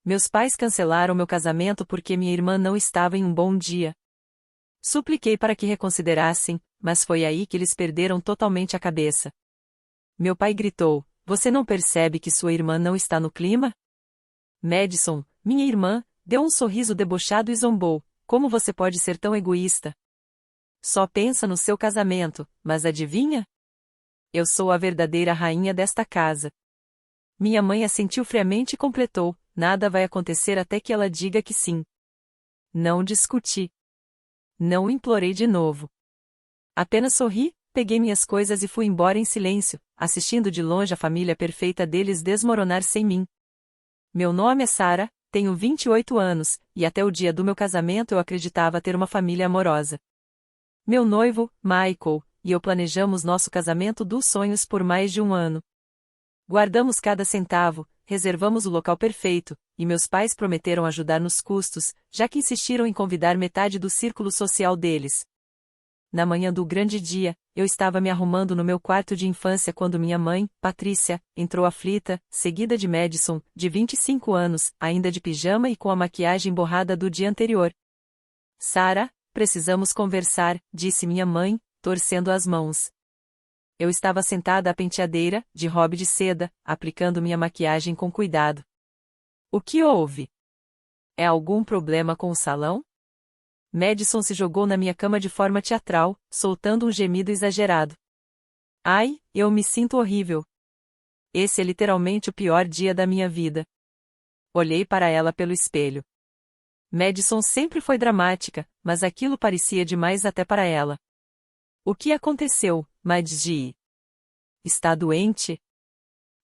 Meus pais cancelaram meu casamento porque minha irmã não estava em um bom dia. Supliquei para que reconsiderassem, mas foi aí que eles perderam totalmente a cabeça. Meu pai gritou: "Você não percebe que sua irmã não está no clima?" Madison, minha irmã, deu um sorriso debochado e zombou: "Como você pode ser tão egoísta? Só pensa no seu casamento, mas adivinha? Eu sou a verdadeira rainha desta casa." Minha mãe assentiu friamente e completou: "Nada vai acontecer até que ela diga que sim." Não discuti. Não implorei de novo. Apenas sorri, peguei minhas coisas e fui embora em silêncio, assistindo de longe a família perfeita deles desmoronar sem mim. Meu nome é Sarah, tenho 28 anos, e até o dia do meu casamento eu acreditava ter uma família amorosa. Meu noivo, Michael, e eu planejamos nosso casamento dos sonhos por mais de um ano. Guardamos cada centavo, reservamos o local perfeito, e meus pais prometeram ajudar nos custos, já que insistiram em convidar metade do círculo social deles. Na manhã do grande dia, eu estava me arrumando no meu quarto de infância quando minha mãe, Patrícia, entrou aflita, seguida de Madison, de 25 anos, ainda de pijama e com a maquiagem borrada do dia anterior. "Sarah, precisamos conversar", disse minha mãe, torcendo as mãos. Eu estava sentada à penteadeira, de robe de seda, aplicando minha maquiagem com cuidado. "O que houve? É algum problema com o salão?" Madison se jogou na minha cama de forma teatral, soltando um gemido exagerado. "Ai, eu me sinto horrível. Esse é literalmente o pior dia da minha vida." Olhei para ela pelo espelho. Madison sempre foi dramática, mas aquilo parecia demais até para ela. "O que aconteceu, Madgie? Está doente?"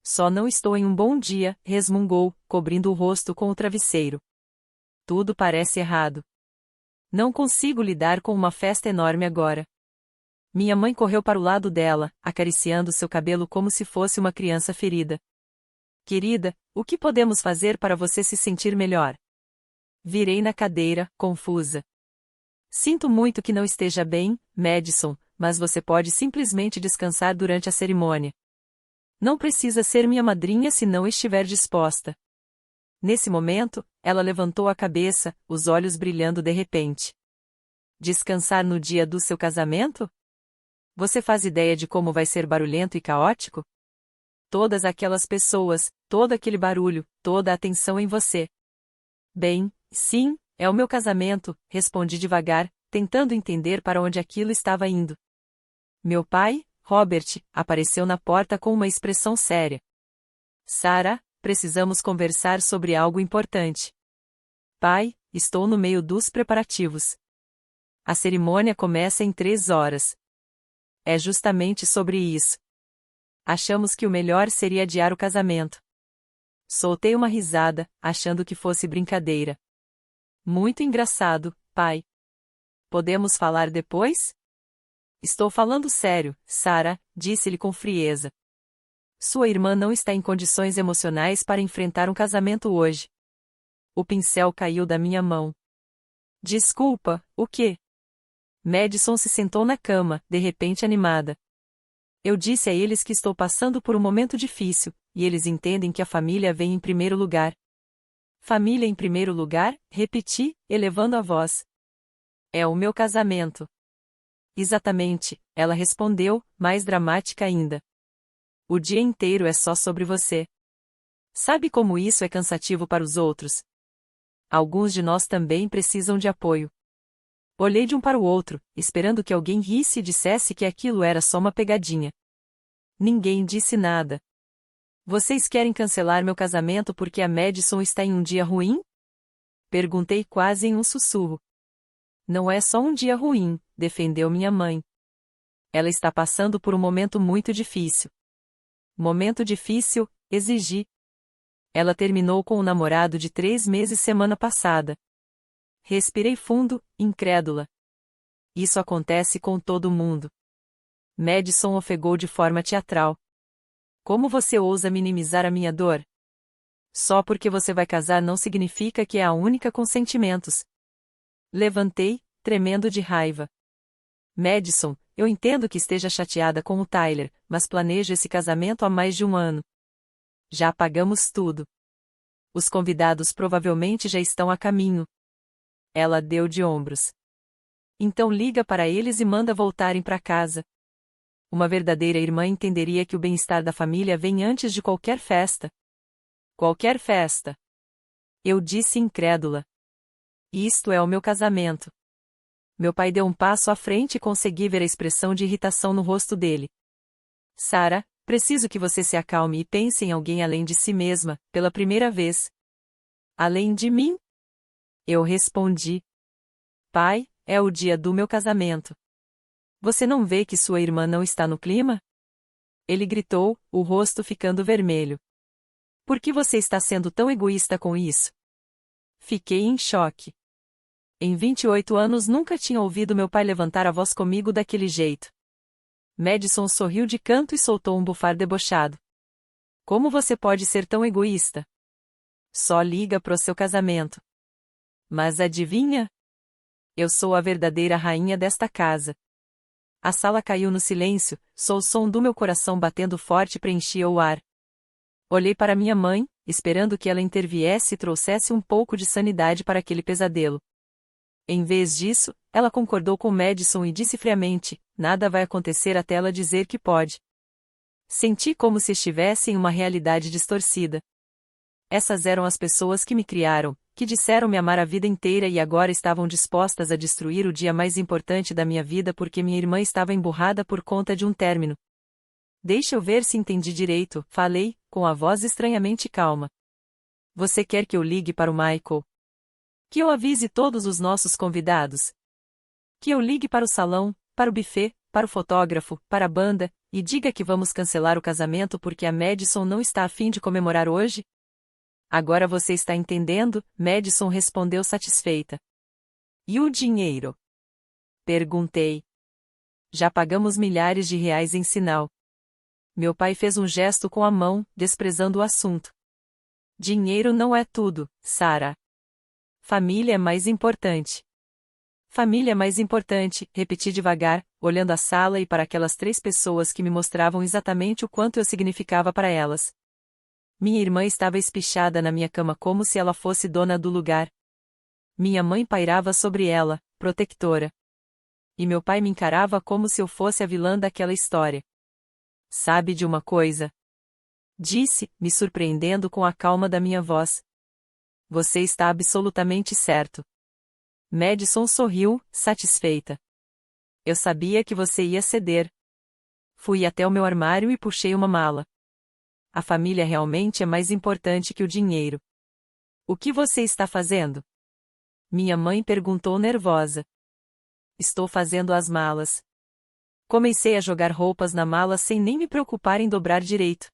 "Só não estou em um bom dia", resmungou, cobrindo o rosto com o travesseiro. "Tudo parece errado. Não consigo lidar com uma festa enorme agora." Minha mãe correu para o lado dela, acariciando seu cabelo como se fosse uma criança ferida. "Querida, o que podemos fazer para você se sentir melhor?" Virei na cadeira, confusa. "Sinto muito que não esteja bem, Madison, mas você pode simplesmente descansar durante a cerimônia. Não precisa ser minha madrinha se não estiver disposta." Nesse momento, ela levantou a cabeça, os olhos brilhando de repente. "Descansar no dia do seu casamento? Você faz ideia de como vai ser barulhento e caótico? Todas aquelas pessoas, todo aquele barulho, toda a atenção em você." "Bem, sim, é o meu casamento", respondi devagar, tentando entender para onde aquilo estava indo. Meu pai, Robert, apareceu na porta com uma expressão séria. "Sarah, precisamos conversar sobre algo importante." "Pai, estou no meio dos preparativos. A cerimônia começa em 3 horas. É justamente sobre isso. Achamos que o melhor seria adiar o casamento." Soltei uma risada, achando que fosse brincadeira. "Muito engraçado, pai. Podemos falar depois?" "Estou falando sério, Sarah", disse-lhe com frieza. "Sua irmã não está em condições emocionais para enfrentar um casamento hoje." O pincel caiu da minha mão. "Desculpa, o quê?" Madison se sentou na cama, de repente animada. "Eu disse a eles que estou passando por um momento difícil, e eles entendem que a família vem em primeiro lugar." "Família em primeiro lugar?", repeti, elevando a voz. "É o meu casamento." "Exatamente", ela respondeu, mais dramática ainda. "O dia inteiro é só sobre você. Sabe como isso é cansativo para os outros? Alguns de nós também precisam de apoio." Olhei de um para o outro, esperando que alguém risse e dissesse que aquilo era só uma pegadinha. Ninguém disse nada. "Vocês querem cancelar meu casamento porque a Madison está em um dia ruim?" Perguntei quase em um sussurro. "Não é só um dia ruim", defendeu minha mãe. "Ela está passando por um momento muito difícil." "Momento difícil?", exigi. "Ela terminou com o namorado de 3 meses semana passada." Respirei fundo, incrédula. "Isso acontece com todo mundo." Madison ofegou de forma teatral. "Como você ousa minimizar a minha dor? Só porque você vai casar não significa que é a única com sentimentos." Levantei, tremendo de raiva. "Madison, eu entendo que esteja chateada com o Tyler, mas planejo esse casamento há mais de um ano. Já pagamos tudo. Os convidados provavelmente já estão a caminho. Ela deu de ombros. Então liga para eles e manda voltarem para casa. Uma verdadeira irmã entenderia que o bem-estar da família vem antes de qualquer festa. Qualquer festa. Eu disse incrédula. Isto é o meu casamento. Meu pai deu um passo à frente e consegui ver a expressão de irritação no rosto dele. Sarah, preciso que você se acalme e pense em alguém além de si mesma, pela primeira vez. Além de mim? Eu respondi. Pai, é o dia do meu casamento. Você não vê que sua irmã não está no clima? Ele gritou, o rosto ficando vermelho. Por que você está sendo tão egoísta com isso? Fiquei em choque. Em 28 anos nunca tinha ouvido meu pai levantar a voz comigo daquele jeito. Madison sorriu de canto e soltou um bufar debochado. Como você pode ser tão egoísta? Só liga pro seu casamento. Mas adivinha? Eu sou a verdadeira rainha desta casa. A sala caiu no silêncio, só o som do meu coração batendo forte preenchia o ar. Olhei para minha mãe, esperando que ela interviesse e trouxesse um pouco de sanidade para aquele pesadelo. Em vez disso, ela concordou com Madison e disse friamente, nada vai acontecer até ela dizer que pode. Senti como se estivesse em uma realidade distorcida. Essas eram as pessoas que me criaram, que disseram me amar a vida inteira e agora estavam dispostas a destruir o dia mais importante da minha vida porque minha irmã estava emburrada por conta de um término. Deixa eu ver se entendi direito, falei, com a voz estranhamente calma. Você quer que eu ligue para o Michael? Que eu avise todos os nossos convidados? Que eu ligue para o salão, para o buffet, para o fotógrafo, para a banda, e diga que vamos cancelar o casamento porque a Madison não está a fim de comemorar hoje? Agora você está entendendo? Madison respondeu satisfeita. E o dinheiro? Perguntei. Já pagamos milhares de reais em sinal. Meu pai fez um gesto com a mão, desprezando o assunto. Dinheiro não é tudo, Sarah. Família é mais importante. Família é mais importante, repeti devagar, olhando a sala e para aquelas 3 pessoas que me mostravam exatamente o quanto eu significava para elas. Minha irmã estava espichada na minha cama como se ela fosse dona do lugar. Minha mãe pairava sobre ela, protectora. E meu pai me encarava como se eu fosse a vilã daquela história. Sabe de uma coisa? Disse, me surpreendendo com a calma da minha voz. Você está absolutamente certo. Madison sorriu, satisfeita. Eu sabia que você ia ceder. Fui até o meu armário e puxei uma mala. A família realmente é mais importante que o dinheiro. O que você está fazendo? Minha mãe perguntou nervosa. Estou fazendo as malas. Comecei a jogar roupas na mala sem nem me preocupar em dobrar direito.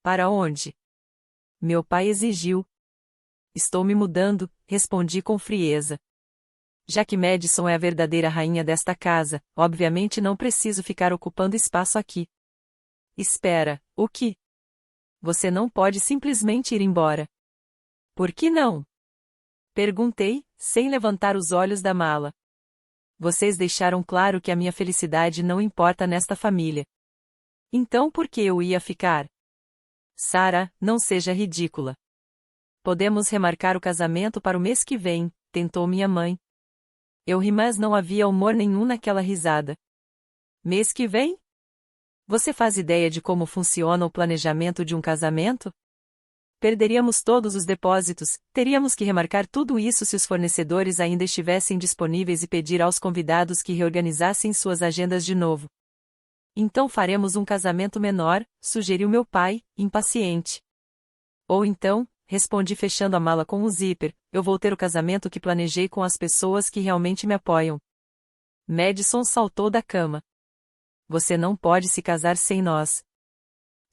Para onde? Meu pai exigiu. Estou me mudando, respondi com frieza. Já que Madison é a verdadeira rainha desta casa, obviamente não preciso ficar ocupando espaço aqui. Espera, o que? Você não pode simplesmente ir embora. Por que não? Perguntei, sem levantar os olhos da mala. Vocês deixaram claro que a minha felicidade não importa nesta família. Então por que eu ia ficar? Sarah, não seja ridícula. Podemos remarcar o casamento para o mês que vem, tentou minha mãe. Eu ri, mas não havia humor nenhum naquela risada. Mês que vem? Você faz ideia de como funciona o planejamento de um casamento? Perderíamos todos os depósitos, teríamos que remarcar tudo isso se os fornecedores ainda estivessem disponíveis e pedir aos convidados que reorganizassem suas agendas de novo. Então faremos um casamento menor, sugeriu meu pai, impaciente. Ou então, respondi fechando a mala com um zíper, eu vou ter o casamento que planejei com as pessoas que realmente me apoiam. Madison saltou da cama. Você não pode se casar sem nós.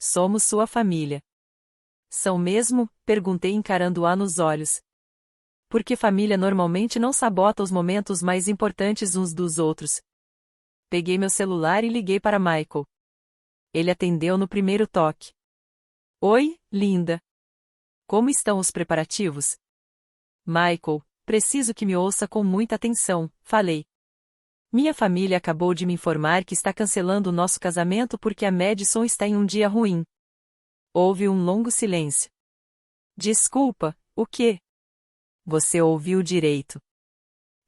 Somos sua família. São mesmo? Perguntei encarando-a nos olhos. Porque família normalmente não sabota os momentos mais importantes uns dos outros. Peguei meu celular e liguei para Michael. Ele atendeu no primeiro toque. Oi, linda. Como estão os preparativos? Michael, preciso que me ouça com muita atenção, falei. Minha família acabou de me informar que está cancelando o nosso casamento porque a Madison está em um dia ruim. Houve um longo silêncio. Desculpa, o quê? Você ouviu direito.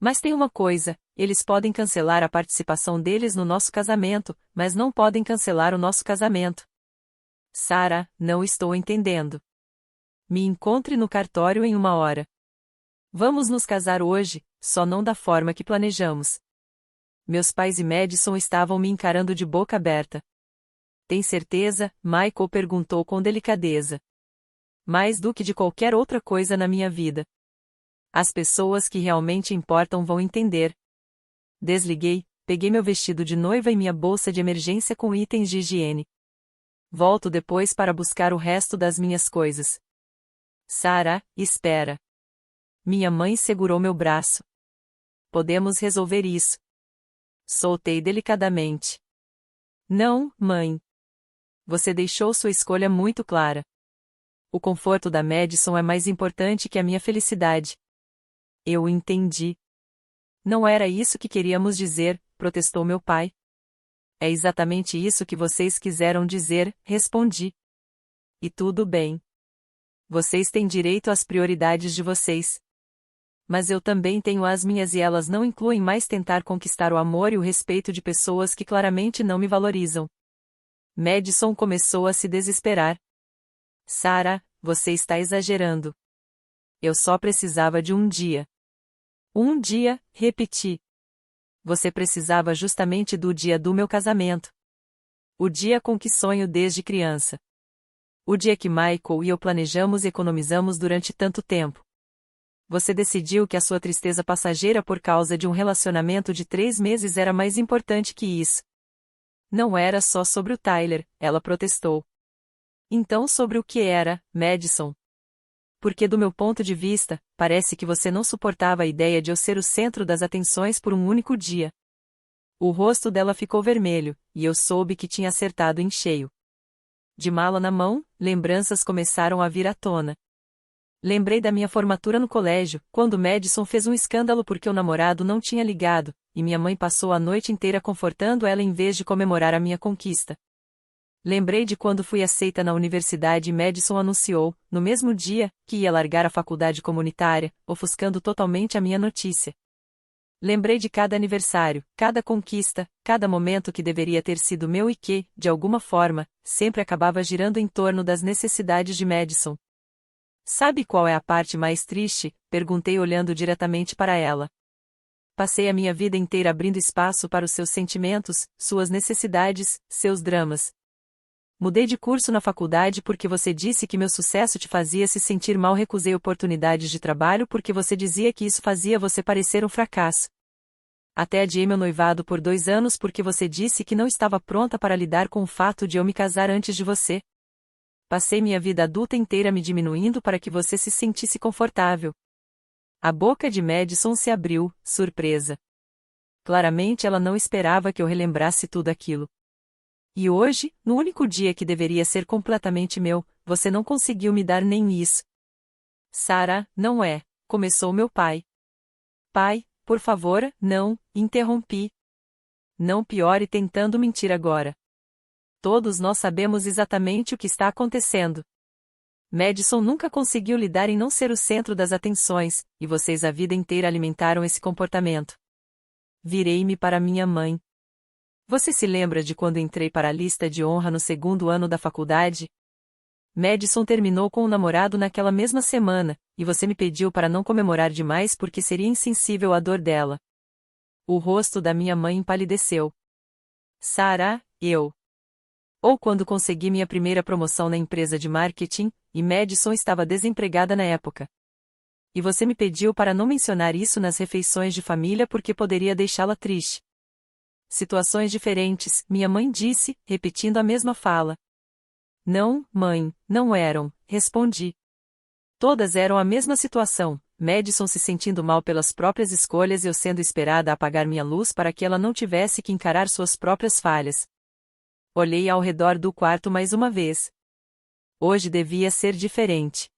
Mas tem uma coisa, eles podem cancelar a participação deles no nosso casamento, mas não podem cancelar o nosso casamento. Sarah, não estou entendendo. Me encontre no cartório em 1 hora. Vamos nos casar hoje, só não da forma que planejamos. Meus pais e Madison estavam me encarando de boca aberta. Tem certeza? Michael perguntou com delicadeza. Mais do que de qualquer outra coisa na minha vida. As pessoas que realmente importam vão entender. Desliguei, peguei meu vestido de noiva e minha bolsa de emergência com itens de higiene. Volto depois para buscar o resto das minhas coisas. Sarah, espera. Minha mãe segurou meu braço. Podemos resolver isso. Soltei delicadamente. Não, mãe. Você deixou sua escolha muito clara. O conforto da Madison é mais importante que a minha felicidade. Eu entendi. Não era isso que queríamos dizer, protestou meu pai. É exatamente isso que vocês quiseram dizer, respondi. E tudo bem. Vocês têm direito às prioridades de vocês. Mas eu também tenho as minhas e elas não incluem mais tentar conquistar o amor e o respeito de pessoas que claramente não me valorizam. Madison começou a se desesperar. Sarah, você está exagerando. Eu só precisava de um dia. Um dia, repeti. Você precisava justamente do dia do meu casamento. O dia com que sonho desde criança. O dia que Michael e eu planejamos e economizamos durante tanto tempo. Você decidiu que a sua tristeza passageira por causa de um relacionamento de 3 meses era mais importante que isso. Não era só sobre o Tyler, ela protestou. Então sobre o que era, Madison? Porque do meu ponto de vista, parece que você não suportava a ideia de eu ser o centro das atenções por um único dia. O rosto dela ficou vermelho, e eu soube que tinha acertado em cheio. De mala na mão, lembranças começaram a vir à tona. Lembrei da minha formatura no colégio, quando Madison fez um escândalo porque o namorado não tinha ligado, e minha mãe passou a noite inteira confortando ela em vez de comemorar a minha conquista. Lembrei de quando fui aceita na universidade e Madison anunciou, no mesmo dia, que ia largar a faculdade comunitária, ofuscando totalmente a minha notícia. Lembrei de cada aniversário, cada conquista, cada momento que deveria ter sido meu e que, de alguma forma, sempre acabava girando em torno das necessidades de Madison. Sabe qual é a parte mais triste? Perguntei olhando diretamente para ela. Passei a minha vida inteira abrindo espaço para os seus sentimentos, suas necessidades, seus dramas. Mudei de curso na faculdade porque você disse que meu sucesso te fazia se sentir mal. Recusei oportunidades de trabalho porque você dizia que isso fazia você parecer um fracasso. Até adiei meu noivado por 2 anos porque você disse que não estava pronta para lidar com o fato de eu me casar antes de você. Passei minha vida adulta inteira me diminuindo para que você se sentisse confortável. A boca de Madison se abriu, surpresa. Claramente ela não esperava que eu relembrasse tudo aquilo. E hoje, no único dia que deveria ser completamente meu, você não conseguiu me dar nem isso. Sarah, não é, começou meu pai. Pai, por favor, não, interrompi. Não piore tentando mentir agora. Todos nós sabemos exatamente o que está acontecendo. Madison nunca conseguiu lidar em não ser o centro das atenções, e vocês a vida inteira alimentaram esse comportamento. Virei-me para minha mãe. Você se lembra de quando entrei para a lista de honra no 2º ano da faculdade? Madison terminou com o namorado naquela mesma semana, e você me pediu para não comemorar demais porque seria insensível à dor dela. O rosto da minha mãe empalideceu. Sarah, eu. Ou quando consegui minha primeira promoção na empresa de marketing, e Madison estava desempregada na época. E você me pediu para não mencionar isso nas refeições de família porque poderia deixá-la triste. Situações diferentes, minha mãe disse, repetindo a mesma fala. Não, mãe, não eram, respondi. Todas eram a mesma situação, Madison se sentindo mal pelas próprias escolhas e eu sendo esperada a apagar minha luz para que ela não tivesse que encarar suas próprias falhas. Olhei ao redor do quarto mais uma vez. Hoje devia ser diferente.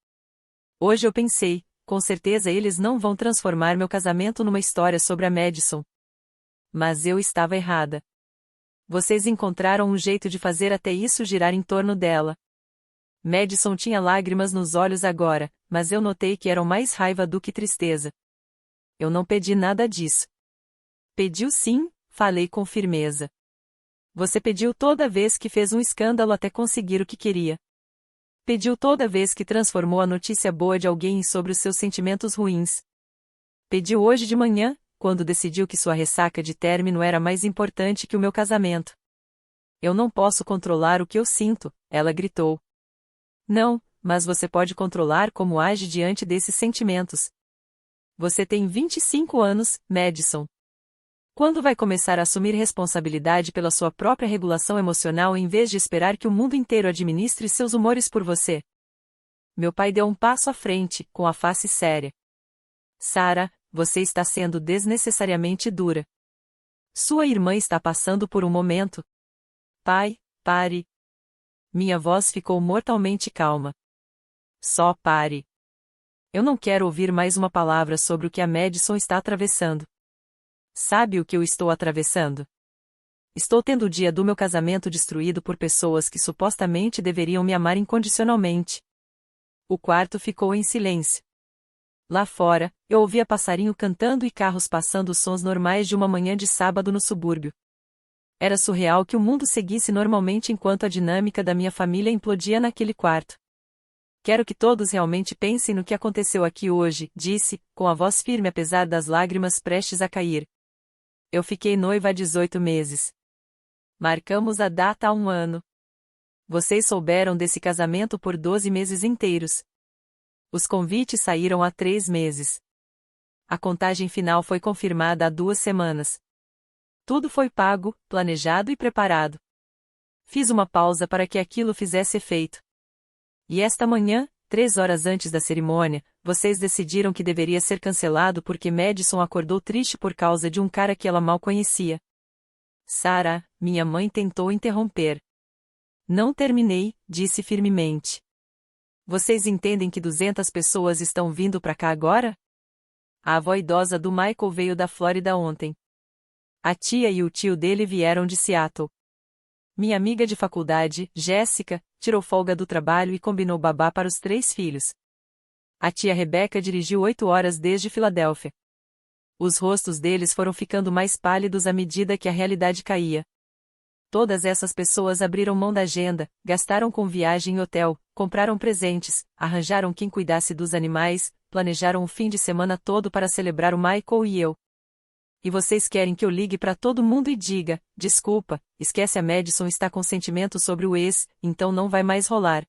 Hoje eu pensei, com certeza eles não vão transformar meu casamento numa história sobre a Madison. Mas eu estava errada. Vocês encontraram um jeito de fazer até isso girar em torno dela. Madison tinha lágrimas nos olhos agora, mas eu notei que eram mais raiva do que tristeza. Eu não pedi nada disso. Pediu sim, falei com firmeza. Você pediu toda vez que fez um escândalo até conseguir o que queria. Pediu toda vez que transformou a notícia boa de alguém sobre os seus sentimentos ruins. Pediu hoje de manhã, quando decidiu que sua ressaca de término era mais importante que o meu casamento. Eu não posso controlar o que eu sinto, ela gritou. Não, mas você pode controlar como age diante desses sentimentos. Você tem 25 anos, Madison. Quando vai começar a assumir responsabilidade pela sua própria regulação emocional em vez de esperar que o mundo inteiro administre seus humores por você? Meu pai deu um passo à frente, com a face séria. Sarah, você está sendo desnecessariamente dura. Sua irmã está passando por um momento. Pai, pare. Minha voz ficou mortalmente calma. Só pare. Eu não quero ouvir mais uma palavra sobre o que a Madison está atravessando. Sabe o que eu estou atravessando? Estou tendo o dia do meu casamento destruído por pessoas que supostamente deveriam me amar incondicionalmente. O quarto ficou em silêncio. Lá fora, eu ouvia passarinho cantando e carros passando os sons normais de uma manhã de sábado no subúrbio. Era surreal que o mundo seguisse normalmente enquanto a dinâmica da minha família implodia naquele quarto. Quero que todos realmente pensem no que aconteceu aqui hoje, disse, com a voz firme apesar das lágrimas prestes a cair. Eu fiquei noiva há 18 meses. Marcamos a data há 1 ano. Vocês souberam desse casamento por 12 meses inteiros. Os convites saíram há 3 meses. A contagem final foi confirmada há 2 semanas. Tudo foi pago, planejado e preparado. Fiz uma pausa para que aquilo fizesse efeito. E esta manhã, 3 horas antes da cerimônia, vocês decidiram que deveria ser cancelado porque Madison acordou triste por causa de um cara que ela mal conhecia. Sarah, minha mãe tentou interromper. Não terminei, disse firmemente. Vocês entendem que 200 pessoas estão vindo para cá agora? A avó idosa do Michael veio da Flórida ontem. A tia e o tio dele vieram de Seattle. Minha amiga de faculdade, Jéssica, tirou folga do trabalho e combinou babá para os 3 filhos. A tia Rebecca dirigiu 8 horas desde Filadélfia. Os rostos deles foram ficando mais pálidos à medida que a realidade caía. Todas essas pessoas abriram mão da agenda, gastaram com viagem e hotel, compraram presentes, arranjaram quem cuidasse dos animais, planejaram o fim de semana todo para celebrar o Michael e eu. E vocês querem que eu ligue para todo mundo e diga, desculpa, esquece, a Madison está com sentimento sobre o ex, então não vai mais rolar.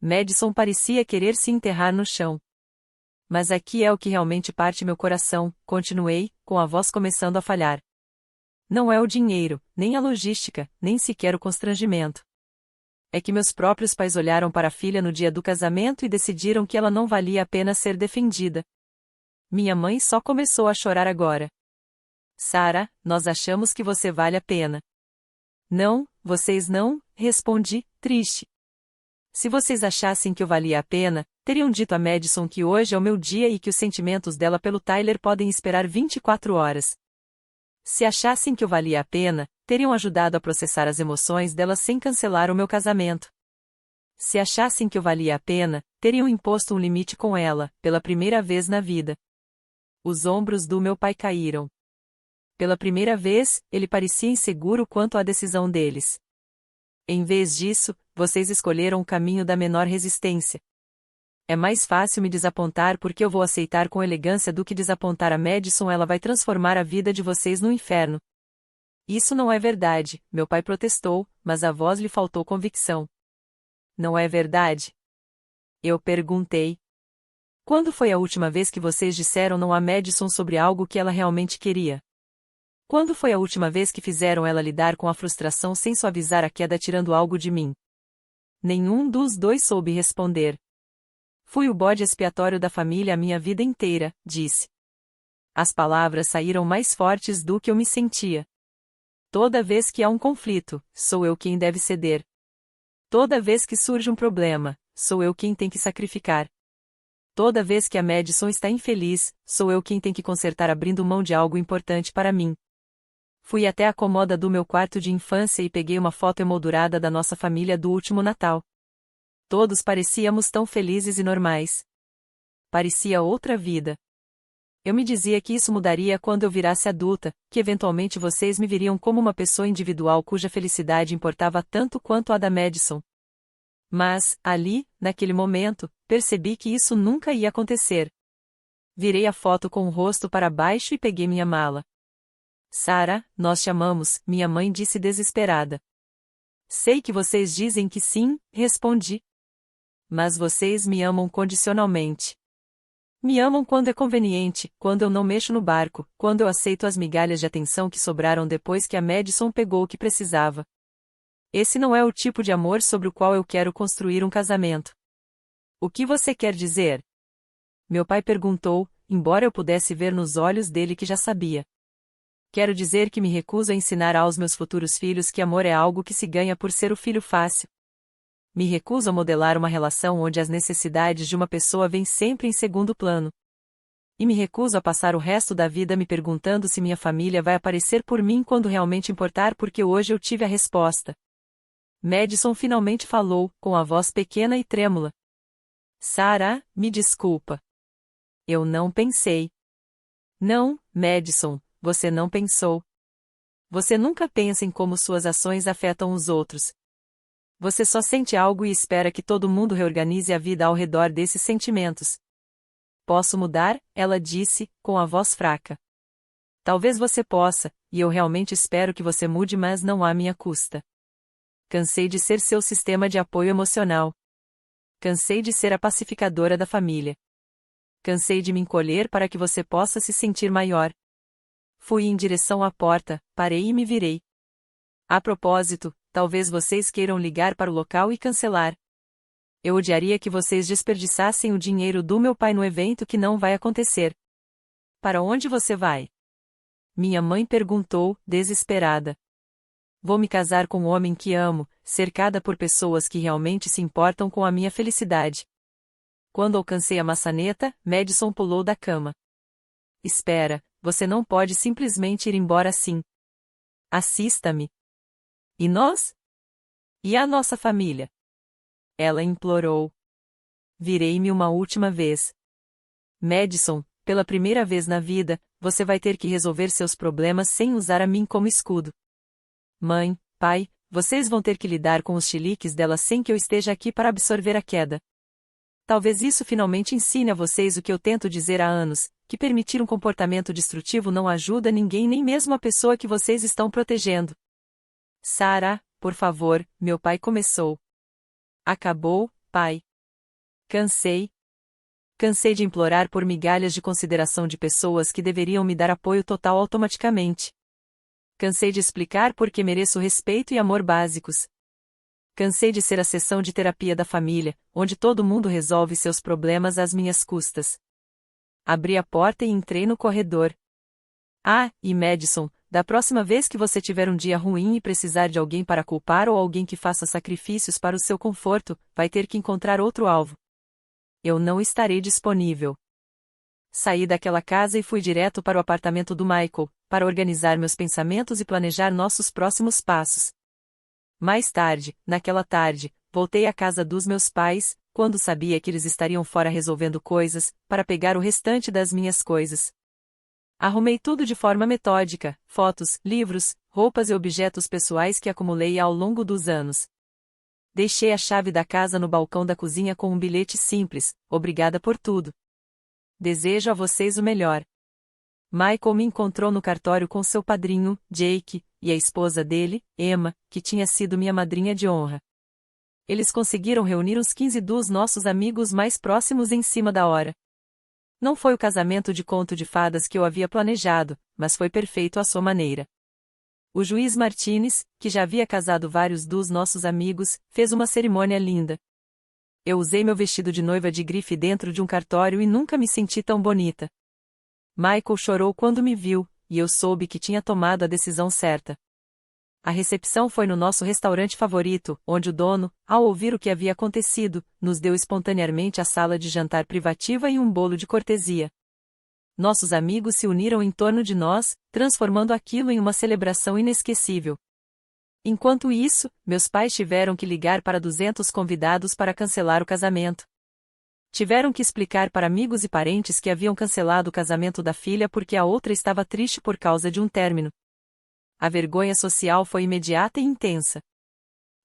Madison parecia querer se enterrar no chão. Mas aqui é o que realmente parte meu coração, continuei, com a voz começando a falhar. Não é o dinheiro, nem a logística, nem sequer o constrangimento. É que meus próprios pais olharam para a filha no dia do casamento e decidiram que ela não valia a pena ser defendida. Minha mãe só começou a chorar agora. Sarah, nós achamos que você vale a pena. Não, vocês não, respondi, triste. Se vocês achassem que eu valia a pena, teriam dito a Madison que hoje é o meu dia e que os sentimentos dela pelo Tyler podem esperar 24 horas. Se achassem que eu valia a pena, teriam ajudado a processar as emoções dela sem cancelar o meu casamento. Se achassem que eu valia a pena, teriam imposto um limite com ela, pela primeira vez na vida. Os ombros do meu pai caíram. Pela primeira vez, ele parecia inseguro quanto à decisão deles. Em vez disso, vocês escolheram o caminho da menor resistência. É mais fácil me desapontar porque eu vou aceitar com elegância do que desapontar a Madison. Ela vai transformar a vida de vocês no inferno. Isso não é verdade, meu pai protestou, mas a voz lhe faltou convicção. Não é verdade? Eu perguntei. Quando foi a última vez que vocês disseram não a Madison sobre algo que ela realmente queria? Quando foi a última vez que fizeram ela lidar com a frustração sem suavizar a queda tirando algo de mim? Nenhum dos dois soube responder. Fui o bode expiatório da família a minha vida inteira, disse. As palavras saíram mais fortes do que eu me sentia. Toda vez que há um conflito, sou eu quem deve ceder. Toda vez que surge um problema, sou eu quem tem que sacrificar. Toda vez que a Madison está infeliz, sou eu quem tem que consertar abrindo mão de algo importante para mim. Fui até a comoda do meu quarto de infância e peguei uma foto emoldurada da nossa família do último Natal. Todos parecíamos tão felizes e normais. Parecia outra vida. Eu me dizia que isso mudaria quando eu virasse adulta, que eventualmente vocês me viriam como uma pessoa individual cuja felicidade importava tanto quanto a da Madison. Mas, ali, naquele momento, percebi que isso nunca ia acontecer. Virei a foto com o rosto para baixo e peguei minha mala. Sarah, nós te amamos, minha mãe disse desesperada. Sei que vocês dizem que sim, respondi. Mas vocês me amam condicionalmente. Me amam quando é conveniente, quando eu não mexo no barco, quando eu aceito as migalhas de atenção que sobraram depois que a Madison pegou o que precisava. Esse não é o tipo de amor sobre o qual eu quero construir um casamento. O que você quer dizer? Meu pai perguntou, embora eu pudesse ver nos olhos dele que já sabia. Quero dizer que me recuso a ensinar aos meus futuros filhos que amor é algo que se ganha por ser o filho fácil. Me recuso a modelar uma relação onde as necessidades de uma pessoa vêm sempre em segundo plano. E me recuso a passar o resto da vida me perguntando se minha família vai aparecer por mim quando realmente importar, porque hoje eu tive a resposta. Madison finalmente falou, com a voz pequena e trêmula. Sarah, me desculpa. Eu não pensei. Não, Madison, você não pensou. Você nunca pensa em como suas ações afetam os outros. Você só sente algo e espera que todo mundo reorganize a vida ao redor desses sentimentos. Posso mudar? Ela disse, com a voz fraca. Talvez você possa, e eu realmente espero que você mude, mas não à minha custa. Cansei de ser seu sistema de apoio emocional. Cansei de ser a pacificadora da família. Cansei de me encolher para que você possa se sentir maior. Fui em direção à porta, parei e me virei. A propósito, talvez vocês queiram ligar para o local e cancelar. Eu odiaria que vocês desperdiçassem o dinheiro do meu pai no evento que não vai acontecer. Para onde você vai? Minha mãe perguntou, desesperada. Vou me casar com o homem que amo, cercada por pessoas que realmente se importam com a minha felicidade. Quando alcancei a maçaneta, Madison pulou da cama. Espera, você não pode simplesmente ir embora assim. Assista-me. E nós? E a nossa família? Ela implorou. Virei-me uma última vez. Madison, pela primeira vez na vida, você vai ter que resolver seus problemas sem usar a mim como escudo. Mãe, pai, vocês vão ter que lidar com os chiliques dela sem que eu esteja aqui para absorver a queda. Talvez isso finalmente ensine a vocês o que eu tento dizer há anos, que permitir um comportamento destrutivo não ajuda ninguém, nem mesmo a pessoa que vocês estão protegendo. Sarah, por favor, meu pai começou. Acabou, pai. Cansei. Cansei de implorar por migalhas de consideração de pessoas que deveriam me dar apoio total automaticamente. Cansei de explicar por que mereço respeito e amor básicos. Cansei de ser a sessão de terapia da família, onde todo mundo resolve seus problemas às minhas custas. Abri a porta e entrei no corredor. Ah, e Madison, da próxima vez que você tiver um dia ruim e precisar de alguém para culpar ou alguém que faça sacrifícios para o seu conforto, vai ter que encontrar outro alvo. Eu não estarei disponível. Saí daquela casa e fui direto para o apartamento do Michael, para organizar meus pensamentos e planejar nossos próximos passos. Mais tarde, naquela tarde, voltei à casa dos meus pais, quando sabia que eles estariam fora resolvendo coisas, para pegar o restante das minhas coisas. Arrumei tudo de forma metódica, fotos, livros, roupas e objetos pessoais que acumulei ao longo dos anos. Deixei a chave da casa no balcão da cozinha com um bilhete simples: obrigada por tudo. Desejo a vocês o melhor. Michael me encontrou no cartório com seu padrinho, Jake, e a esposa dele, Emma, que tinha sido minha madrinha de honra. Eles conseguiram reunir uns 15 dos nossos amigos mais próximos em cima da hora. Não foi o casamento de conto de fadas que eu havia planejado, mas foi perfeito à sua maneira. O juiz Martinez, que já havia casado vários dos nossos amigos, fez uma cerimônia linda. Eu usei meu vestido de noiva de grife dentro de um cartório e nunca me senti tão bonita. Michael chorou quando me viu, e eu soube que tinha tomado a decisão certa. A recepção foi no nosso restaurante favorito, onde o dono, ao ouvir o que havia acontecido, nos deu espontaneamente a sala de jantar privativa e um bolo de cortesia. Nossos amigos se uniram em torno de nós, transformando aquilo em uma celebração inesquecível. Enquanto isso, meus pais tiveram que ligar para 200 convidados para cancelar o casamento. Tiveram que explicar para amigos e parentes que haviam cancelado o casamento da filha porque a outra estava triste por causa de um término. A vergonha social foi imediata e intensa.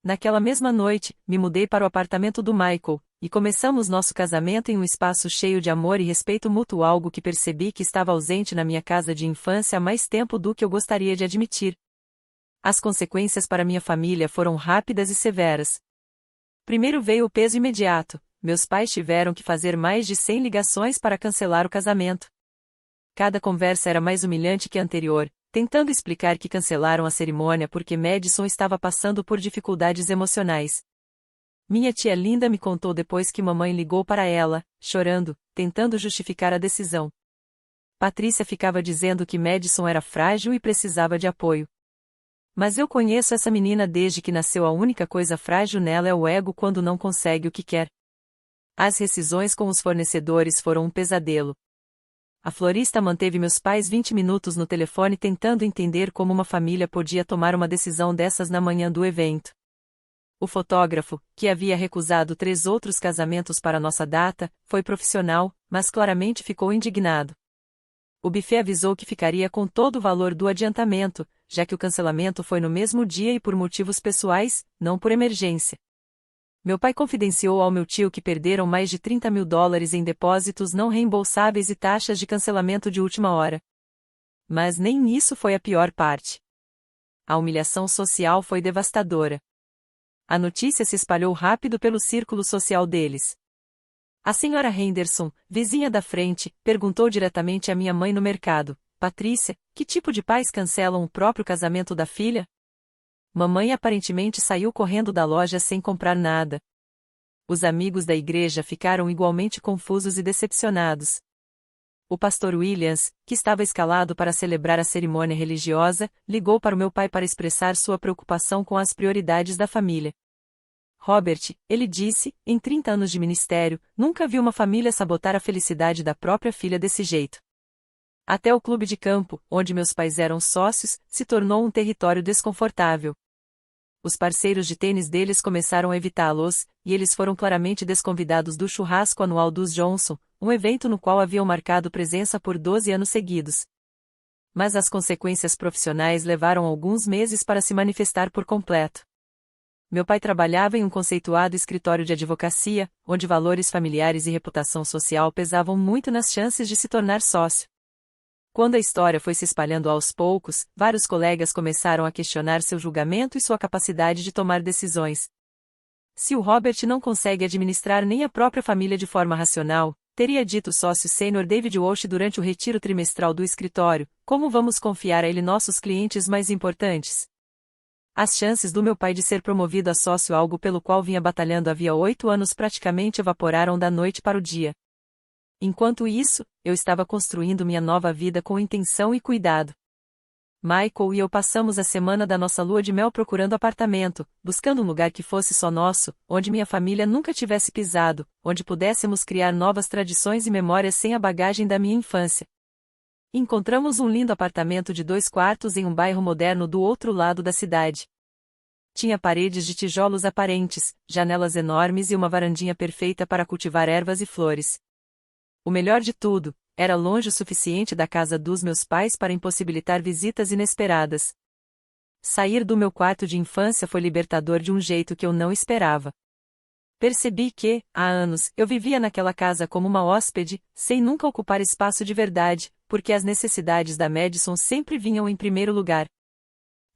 Naquela mesma noite, me mudei para o apartamento do Michael, e começamos nosso casamento em um espaço cheio de amor e respeito mútuo, algo que percebi que estava ausente na minha casa de infância há mais tempo do que eu gostaria de admitir. As consequências para minha família foram rápidas e severas. Primeiro veio o peso imediato. Meus pais tiveram que fazer mais de 100 ligações para cancelar o casamento. Cada conversa era mais humilhante que a anterior, tentando explicar que cancelaram a cerimônia porque Madison estava passando por dificuldades emocionais. Minha tia Linda me contou depois que mamãe ligou para ela, chorando, tentando justificar a decisão. Patrícia ficava dizendo que Madison era frágil e precisava de apoio. Mas eu conheço essa menina desde que nasceu. A única coisa frágil nela é o ego quando não consegue o que quer. As rescisões com os fornecedores foram um pesadelo. A florista manteve meus pais 20 minutos no telefone tentando entender como uma família podia tomar uma decisão dessas na manhã do evento. O fotógrafo, que havia recusado 3 outros casamentos para nossa data, foi profissional, mas claramente ficou indignado. O buffet avisou que ficaria com todo o valor do adiantamento, já que o cancelamento foi no mesmo dia e por motivos pessoais, não por emergência. Meu pai confidenciou ao meu tio que perderam mais de $30 mil em depósitos não reembolsáveis e taxas de cancelamento de última hora. Mas nem isso foi a pior parte. A humilhação social foi devastadora. A notícia se espalhou rápido pelo círculo social deles. A senhora Henderson, vizinha da frente, perguntou diretamente à minha mãe no mercado: Patrícia, que tipo de pais cancelam o próprio casamento da filha? Mamãe aparentemente saiu correndo da loja sem comprar nada. Os amigos da igreja ficaram igualmente confusos e decepcionados. O pastor Williams, que estava escalado para celebrar a cerimônia religiosa, ligou para o meu pai para expressar sua preocupação com as prioridades da família. Robert, ele disse, em 30 anos de ministério, nunca vi uma família sabotar a felicidade da própria filha desse jeito. Até o clube de campo, onde meus pais eram sócios, se tornou um território desconfortável. Os parceiros de tênis deles começaram a evitá-los, e eles foram claramente desconvidados do churrasco anual dos Johnson, um evento no qual haviam marcado presença por 12 anos seguidos. Mas as consequências profissionais levaram alguns meses para se manifestar por completo. Meu pai trabalhava em um conceituado escritório de advocacia, onde valores familiares e reputação social pesavam muito nas chances de se tornar sócio. Quando a história foi se espalhando aos poucos, vários colegas começaram a questionar seu julgamento e sua capacidade de tomar decisões. Se o Robert não consegue administrar nem a própria família de forma racional, teria dito o sócio sênior David Walsh durante o retiro trimestral do escritório, como vamos confiar a ele nossos clientes mais importantes? As chances do meu pai de ser promovido a sócio, algo pelo qual vinha batalhando havia 8 anos, praticamente evaporaram da noite para o dia. Enquanto isso, eu estava construindo minha nova vida com intenção e cuidado. Michael e eu passamos a semana da nossa lua de mel procurando apartamento, buscando um lugar que fosse só nosso, onde minha família nunca tivesse pisado, onde pudéssemos criar novas tradições e memórias sem a bagagem da minha infância. Encontramos um lindo apartamento de 2 quartos em um bairro moderno do outro lado da cidade. Tinha paredes de tijolos aparentes, janelas enormes e uma varandinha perfeita para cultivar ervas e flores. O melhor de tudo, era longe o suficiente da casa dos meus pais para impossibilitar visitas inesperadas. Sair do meu quarto de infância foi libertador de um jeito que eu não esperava. Percebi que, há anos, eu vivia naquela casa como uma hóspede, sem nunca ocupar espaço de verdade, porque as necessidades da Madison sempre vinham em primeiro lugar.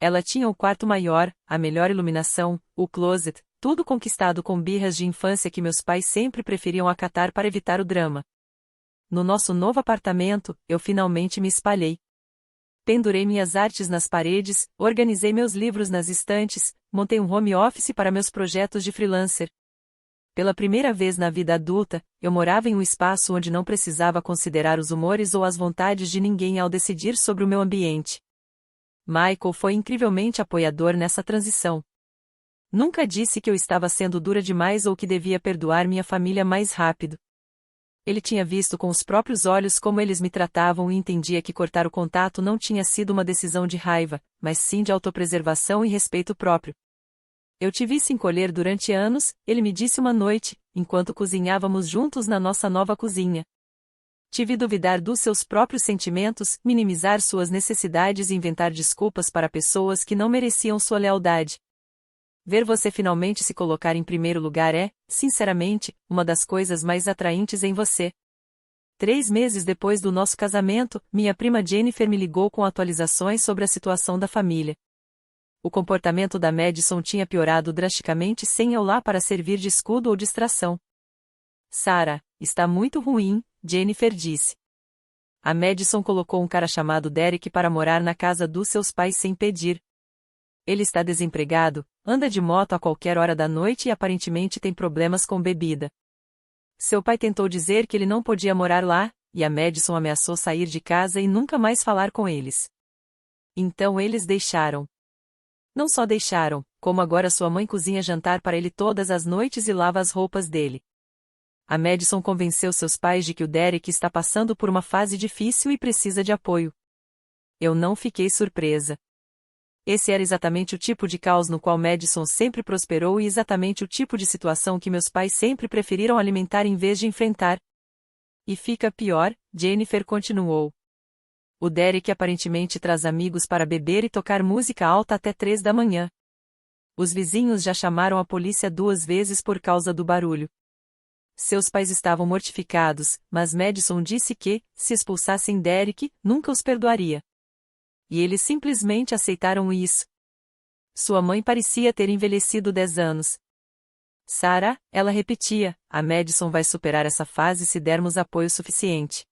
Ela tinha o quarto maior, a melhor iluminação, o closet, tudo conquistado com birras de infância que meus pais sempre preferiam acatar para evitar o drama. No nosso novo apartamento, eu finalmente me espalhei. Pendurei minhas artes nas paredes, organizei meus livros nas estantes, montei um home office para meus projetos de freelancer. Pela primeira vez na vida adulta, eu morava em um espaço onde não precisava considerar os humores ou as vontades de ninguém ao decidir sobre o meu ambiente. Michael foi incrivelmente apoiador nessa transição. Nunca disse que eu estava sendo dura demais ou que devia perdoar minha família mais rápido. Ele tinha visto com os próprios olhos como eles me tratavam e entendia que cortar o contato não tinha sido uma decisão de raiva, mas sim de autopreservação e respeito próprio. Eu te vi se encolher durante anos, ele me disse uma noite, enquanto cozinhávamos juntos na nossa nova cozinha. Te vi duvidar dos seus próprios sentimentos, minimizar suas necessidades e inventar desculpas para pessoas que não mereciam sua lealdade. Ver você finalmente se colocar em primeiro lugar é, sinceramente, uma das coisas mais atraentes em você. 3 meses depois do nosso casamento, minha prima Jennifer me ligou com atualizações sobre a situação da família. O comportamento da Madison tinha piorado drasticamente sem eu lá para servir de escudo ou distração. Sarah, está muito ruim, Jennifer disse. A Madison colocou um cara chamado Derek para morar na casa dos seus pais sem pedir. Ele está desempregado, anda de moto a qualquer hora da noite e aparentemente tem problemas com bebida. Seu pai tentou dizer que ele não podia morar lá, e a Madison ameaçou sair de casa e nunca mais falar com eles. Então eles deixaram. Não só deixaram, como agora sua mãe cozinha jantar para ele todas as noites e lava as roupas dele. A Madison convenceu seus pais de que o Derek está passando por uma fase difícil e precisa de apoio. Eu não fiquei surpresa. Esse era exatamente o tipo de caos no qual Madison sempre prosperou e exatamente o tipo de situação que meus pais sempre preferiram alimentar em vez de enfrentar. E fica pior, Jennifer continuou. O Derek aparentemente traz amigos para beber e tocar música alta até 3 da manhã. Os vizinhos já chamaram a polícia 2 vezes por causa do barulho. Seus pais estavam mortificados, mas Madison disse que, se expulsassem Derek, nunca os perdoaria. E eles simplesmente aceitaram isso. Sua mãe parecia ter envelhecido 10 anos. Sarah, ela repetia, a Madison vai superar essa fase se dermos apoio suficiente.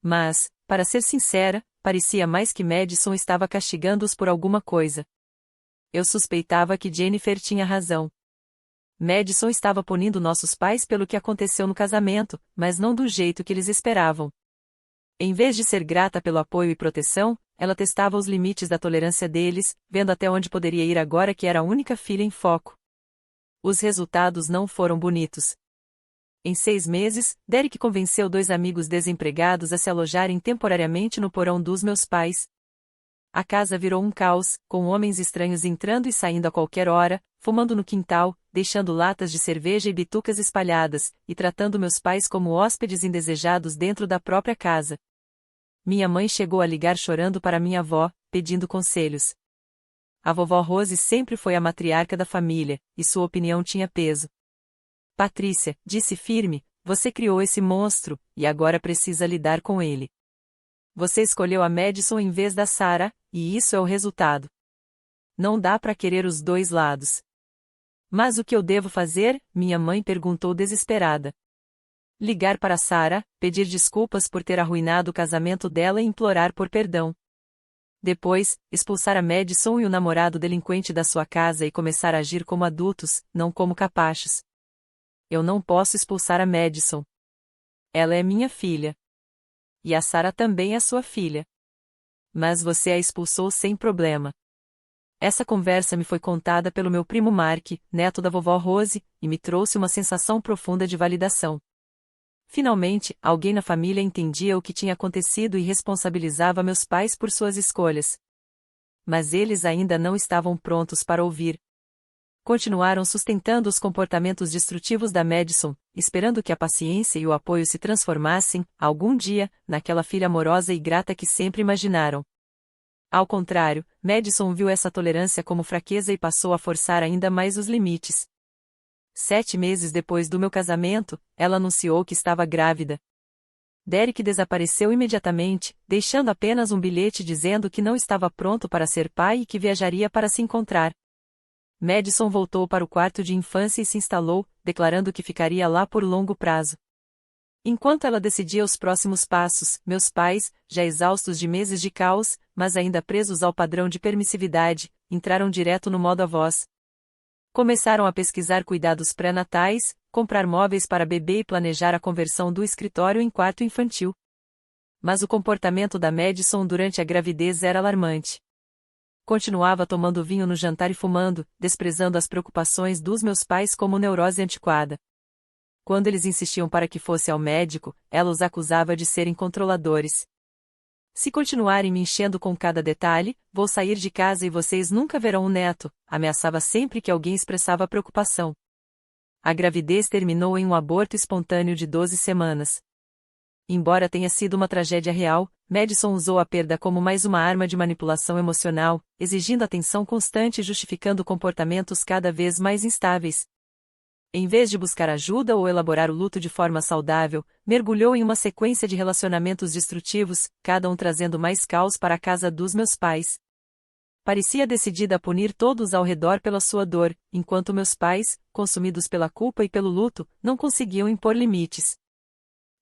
Mas, para ser sincera, parecia mais que Madison estava castigando-os por alguma coisa. Eu suspeitava que Jennifer tinha razão. Madison estava punindo nossos pais pelo que aconteceu no casamento, mas não do jeito que eles esperavam. Em vez de ser grata pelo apoio e proteção, ela testava os limites da tolerância deles, vendo até onde poderia ir agora que era a única filha em foco. Os resultados não foram bonitos. Em 6 meses, Derek convenceu 2 amigos desempregados a se alojarem temporariamente no porão dos meus pais. A casa virou um caos, com homens estranhos entrando e saindo a qualquer hora, fumando no quintal, deixando latas de cerveja e bitucas espalhadas, e tratando meus pais como hóspedes indesejados dentro da própria casa. Minha mãe chegou a ligar chorando para minha avó, pedindo conselhos. A vovó Rose sempre foi a matriarca da família, e sua opinião tinha peso. Patrícia, disse firme, você criou esse monstro, e agora precisa lidar com ele. Você escolheu a Madison em vez da Sarah, e isso é o resultado. Não dá para querer os dois lados. Mas o que eu devo fazer? Minha mãe perguntou desesperada. Ligar para Sarah, pedir desculpas por ter arruinado o casamento dela e implorar por perdão. Depois, expulsar a Madison e o namorado delinquente da sua casa e começar a agir como adultos, não como capachos. Eu não posso expulsar a Madison. Ela é minha filha. E a Sarah também é sua filha. Mas você a expulsou sem problema. Essa conversa me foi contada pelo meu primo Mark, neto da vovó Rose, e me trouxe uma sensação profunda de validação. Finalmente, alguém na família entendia o que tinha acontecido e responsabilizava meus pais por suas escolhas. Mas eles ainda não estavam prontos para ouvir. Continuaram sustentando os comportamentos destrutivos da Madison, esperando que a paciência e o apoio se transformassem, algum dia, naquela filha amorosa e grata que sempre imaginaram. Ao contrário, Madison viu essa tolerância como fraqueza e passou a forçar ainda mais os limites. 7 meses depois do meu casamento, ela anunciou que estava grávida. Derek desapareceu imediatamente, deixando apenas um bilhete dizendo que não estava pronto para ser pai e que viajaria para se encontrar. Madison voltou para o quarto de infância e se instalou, declarando que ficaria lá por longo prazo. Enquanto ela decidia os próximos passos, meus pais, já exaustos de meses de caos, mas ainda presos ao padrão de permissividade, entraram direto no modo avós. Começaram a pesquisar cuidados pré-natais, comprar móveis para bebê e planejar a conversão do escritório em quarto infantil. Mas o comportamento da Madison durante a gravidez era alarmante. Continuava tomando vinho no jantar e fumando, desprezando as preocupações dos meus pais como neurose antiquada. Quando eles insistiam para que fosse ao médico, ela os acusava de serem controladores. Se continuarem me enchendo com cada detalhe, vou sair de casa e vocês nunca verão um neto, ameaçava sempre que alguém expressava preocupação. A gravidez terminou em um aborto espontâneo de 12 semanas. Embora tenha sido uma tragédia real, Madison usou a perda como mais uma arma de manipulação emocional, exigindo atenção constante e justificando comportamentos cada vez mais instáveis. Em vez de buscar ajuda ou elaborar o luto de forma saudável, mergulhou em uma sequência de relacionamentos destrutivos, cada um trazendo mais caos para a casa dos meus pais. Parecia decidida a punir todos ao redor pela sua dor, enquanto meus pais, consumidos pela culpa e pelo luto, não conseguiam impor limites.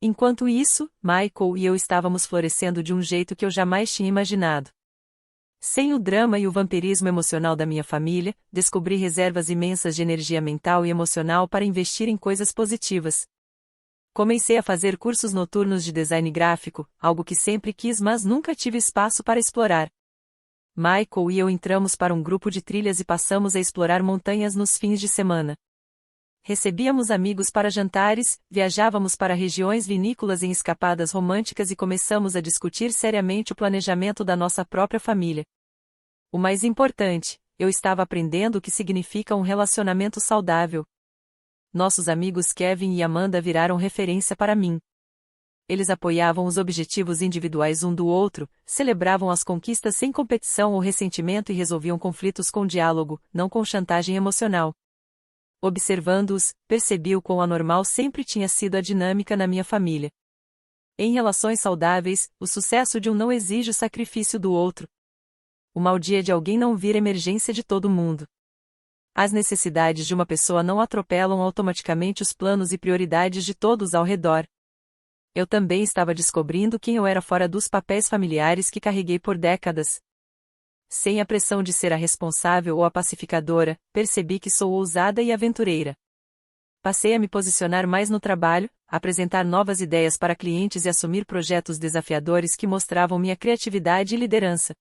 Enquanto isso, Michael e eu estávamos florescendo de um jeito que eu jamais tinha imaginado. Sem o drama e o vampirismo emocional da minha família, descobri reservas imensas de energia mental e emocional para investir em coisas positivas. Comecei a fazer cursos noturnos de design gráfico, algo que sempre quis mas nunca tive espaço para explorar. Michael e eu entramos para um grupo de trilhas e passamos a explorar montanhas nos fins de semana. Recebíamos amigos para jantares, viajávamos para regiões vinícolas em escapadas românticas e começamos a discutir seriamente o planejamento da nossa própria família. O mais importante, eu estava aprendendo o que significa um relacionamento saudável. Nossos amigos Kevin e Amanda viraram referência para mim. Eles apoiavam os objetivos individuais um do outro, celebravam as conquistas sem competição ou ressentimento e resolviam conflitos com diálogo, não com chantagem emocional. Observando-os, percebi o quão anormal sempre tinha sido a dinâmica na minha família. Em relações saudáveis, o sucesso de um não exige o sacrifício do outro. O mau dia de alguém não vira emergência de todo mundo. As necessidades de uma pessoa não atropelam automaticamente os planos e prioridades de todos ao redor. Eu também estava descobrindo quem eu era fora dos papéis familiares que carreguei por décadas. Sem a pressão de ser a responsável ou a pacificadora, percebi que sou ousada e aventureira. Passei a me posicionar mais no trabalho, apresentar novas ideias para clientes e assumir projetos desafiadores que mostravam minha criatividade e liderança.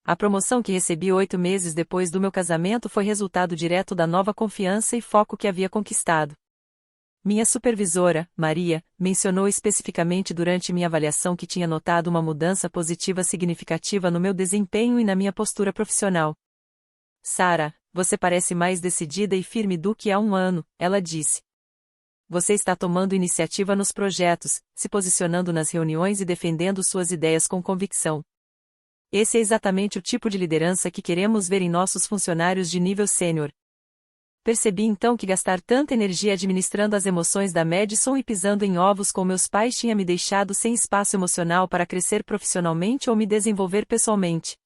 A promoção que recebi 8 meses depois do meu casamento foi resultado direto da nova confiança e foco que havia conquistado. Minha supervisora, Maria, mencionou especificamente durante minha avaliação que tinha notado uma mudança positiva significativa no meu desempenho e na minha postura profissional. Sarah, você parece mais decidida e firme do que há um ano, ela disse. Você está tomando iniciativa nos projetos, se posicionando nas reuniões e defendendo suas ideias com convicção. Esse é exatamente o tipo de liderança que queremos ver em nossos funcionários de nível sênior. Percebi então que gastar tanta energia administrando as emoções da Madison e pisando em ovos com meus pais tinha me deixado sem espaço emocional para crescer profissionalmente ou me desenvolver pessoalmente.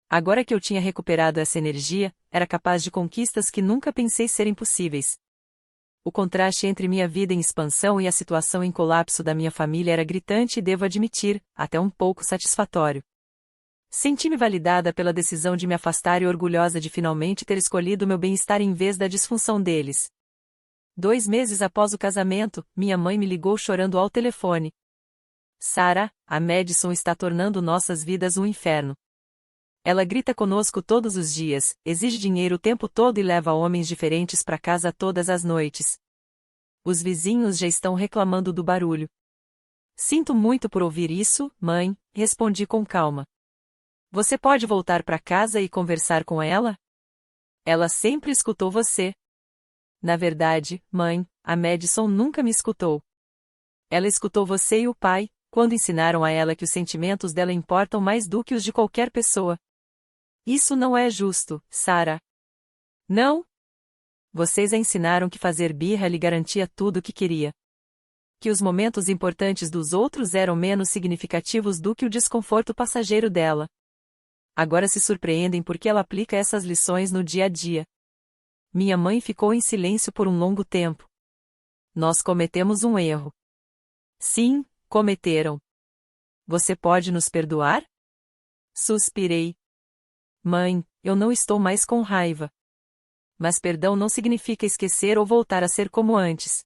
Agora que eu tinha recuperado essa energia, era capaz de conquistas que nunca pensei serem possíveis. O contraste entre minha vida em expansão e a situação em colapso da minha família era gritante e devo admitir, até um pouco satisfatório. Senti-me validada pela decisão de me afastar e orgulhosa de finalmente ter escolhido meu bem-estar em vez da disfunção deles. 2 meses após o casamento, minha mãe me ligou chorando ao telefone. Sarah, a Madison está tornando nossas vidas um inferno. Ela grita conosco todos os dias, exige dinheiro o tempo todo e leva homens diferentes para casa todas as noites. Os vizinhos já estão reclamando do barulho. Sinto muito por ouvir isso, mãe, respondi com calma. Você pode voltar para casa e conversar com ela? Ela sempre escutou você. Na verdade, mãe, a Madison nunca me escutou. Ela escutou você e o pai, quando ensinaram a ela que os sentimentos dela importam mais do que os de qualquer pessoa. Isso não é justo, Sarah. Não? Vocês a ensinaram que fazer birra lhe garantia tudo o que queria. Que os momentos importantes dos outros eram menos significativos do que o desconforto passageiro dela. Agora se surpreendem porque ela aplica essas lições no dia a dia. Minha mãe ficou em silêncio por um longo tempo. Nós cometemos um erro. Sim, cometeram. Você pode nos perdoar? Suspirei. Mãe, eu não estou mais com raiva. Mas perdão não significa esquecer ou voltar a ser como antes.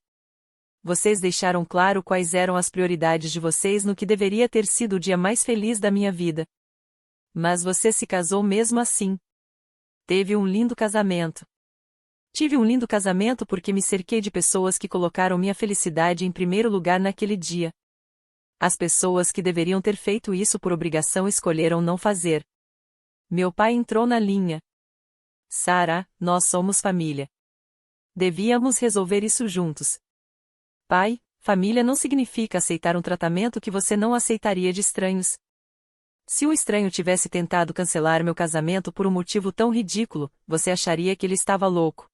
Vocês deixaram claro quais eram as prioridades de vocês no que deveria ter sido o dia mais feliz da minha vida. Mas você se casou mesmo assim. Teve um lindo casamento. Tive um lindo casamento porque me cerquei de pessoas que colocaram minha felicidade em primeiro lugar naquele dia. As pessoas que deveriam ter feito isso por obrigação escolheram não fazer. Meu pai entrou na linha. Sarah, nós somos família. Devíamos resolver isso juntos. Pai, família não significa aceitar um tratamento que você não aceitaria de estranhos. Se um estranho tivesse tentado cancelar meu casamento por um motivo tão ridículo, você acharia que ele estava louco.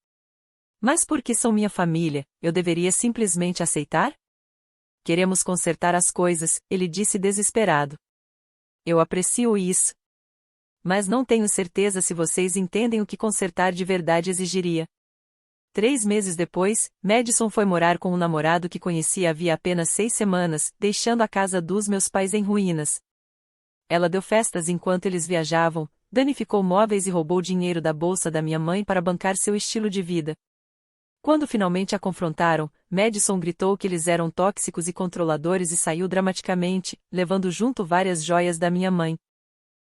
Mas porque são minha família, eu deveria simplesmente aceitar? Queremos consertar as coisas, ele disse desesperado. Eu aprecio isso. Mas não tenho certeza se vocês entendem o que consertar de verdade exigiria. 3 meses depois, Madison foi morar com um namorado que conhecia havia apenas 6 semanas, deixando a casa dos meus pais em ruínas. Ela deu festas enquanto eles viajavam, danificou móveis e roubou dinheiro da bolsa da minha mãe para bancar seu estilo de vida. Quando finalmente a confrontaram, Madison gritou que eles eram tóxicos e controladores e saiu dramaticamente, levando junto várias joias da minha mãe.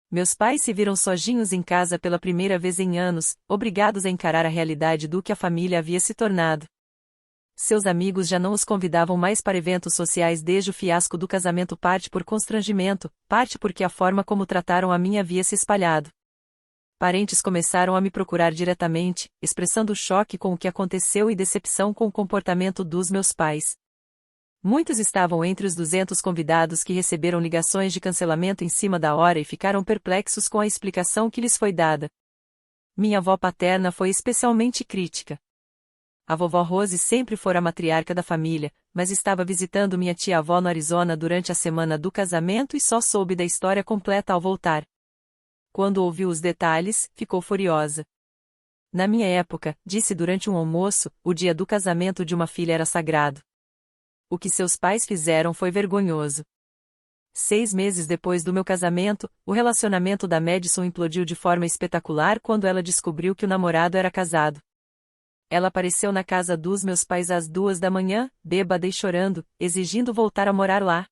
Meus pais se viram sozinhos em casa pela primeira vez em anos, obrigados a encarar a realidade do que a família havia se tornado. Seus amigos já não os convidavam mais para eventos sociais desde o fiasco do casamento, parte por constrangimento, parte porque a forma como trataram a mim havia se espalhado. Parentes começaram a me procurar diretamente, expressando choque com o que aconteceu e decepção com o comportamento dos meus pais. Muitos estavam entre os 200 convidados que receberam ligações de cancelamento em cima da hora e ficaram perplexos com a explicação que lhes foi dada. Minha avó paterna foi especialmente crítica. A vovó Rose sempre fora a matriarca da família, mas estava visitando minha tia-avó no Arizona durante a semana do casamento e só soube da história completa ao voltar. Quando ouviu os detalhes, ficou furiosa. Na minha época, disse durante um almoço, o dia do casamento de uma filha era sagrado. O que seus pais fizeram foi vergonhoso. 6 meses depois do meu casamento, o relacionamento da Madison implodiu de forma espetacular quando ela descobriu que o namorado era casado. Ela apareceu na casa dos meus pais às 2 da manhã, bêbada e chorando, exigindo voltar a morar lá.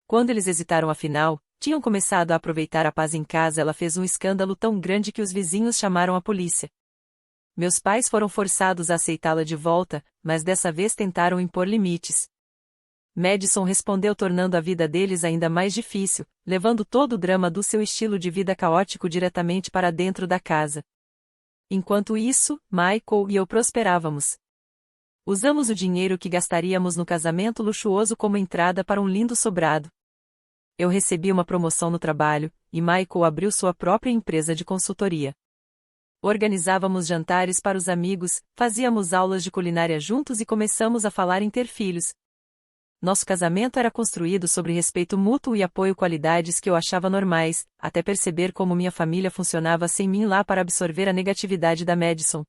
Quando eles hesitaram afinal, tinham começado a aproveitar a paz em casa, ela fez um escândalo tão grande que os vizinhos chamaram a polícia. Meus pais foram forçados a aceitá-la de volta, mas dessa vez tentaram impor limites. Madison respondeu, tornando a vida deles ainda mais difícil, levando todo o drama do seu estilo de vida caótico diretamente para dentro da casa. Enquanto isso, Michael e eu prosperávamos. Usamos o dinheiro que gastaríamos no casamento luxuoso como entrada para um lindo sobrado. Eu recebi uma promoção no trabalho, e Michael abriu sua própria empresa de consultoria. Organizávamos jantares para os amigos, fazíamos aulas de culinária juntos e começamos a falar em ter filhos. Nosso casamento era construído sobre respeito mútuo e apoio, qualidades que eu achava normais, até perceber como minha família funcionava sem mim lá para absorver a negatividade da Madison.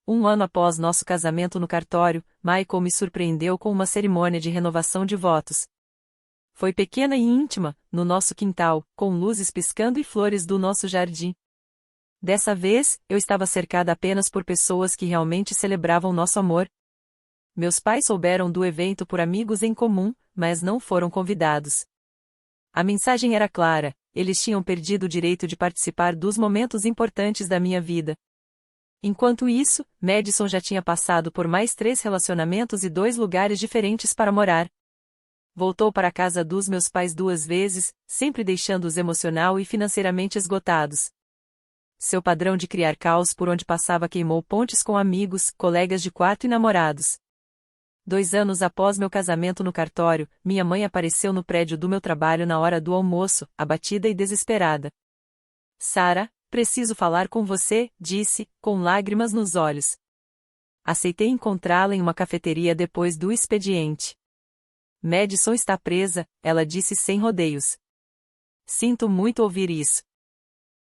1 ano após nosso casamento no cartório, Michael me surpreendeu com uma cerimônia de renovação de votos. Foi pequena e íntima, no nosso quintal, com luzes piscando e flores do nosso jardim. Dessa vez, eu estava cercada apenas por pessoas que realmente celebravam nosso amor. Meus pais souberam do evento por amigos em comum, mas não foram convidados. A mensagem era clara: eles tinham perdido o direito de participar dos momentos importantes da minha vida. Enquanto isso, Madison já tinha passado por mais 3 relacionamentos e 2 lugares diferentes para morar. Voltou para a casa dos meus pais 2 vezes, sempre deixando-os emocional e financeiramente esgotados. Seu padrão de criar caos por onde passava queimou pontes com amigos, colegas de quarto e namorados. 2 anos após meu casamento no cartório, minha mãe apareceu no prédio do meu trabalho na hora do almoço, abatida e desesperada. Sarah, preciso falar com você, disse, com lágrimas nos olhos. Aceitei encontrá-la em uma cafeteria depois do expediente. Madison está presa, ela disse sem rodeios. Sinto muito ouvir isso.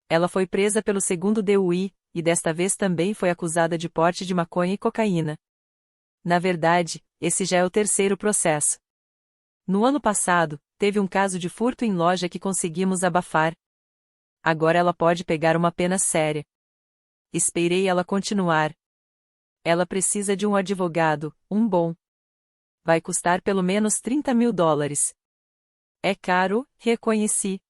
Ela foi presa pelo 2º DUI, e desta vez também foi acusada de porte de maconha e cocaína. Na verdade, esse já é o 3º processo. No ano passado, teve um caso de furto em loja que conseguimos abafar. Agora ela pode pegar uma pena séria. Esperei ela continuar. Ela precisa de um advogado, um bom. Vai custar pelo menos $30.000. É caro, reconheci.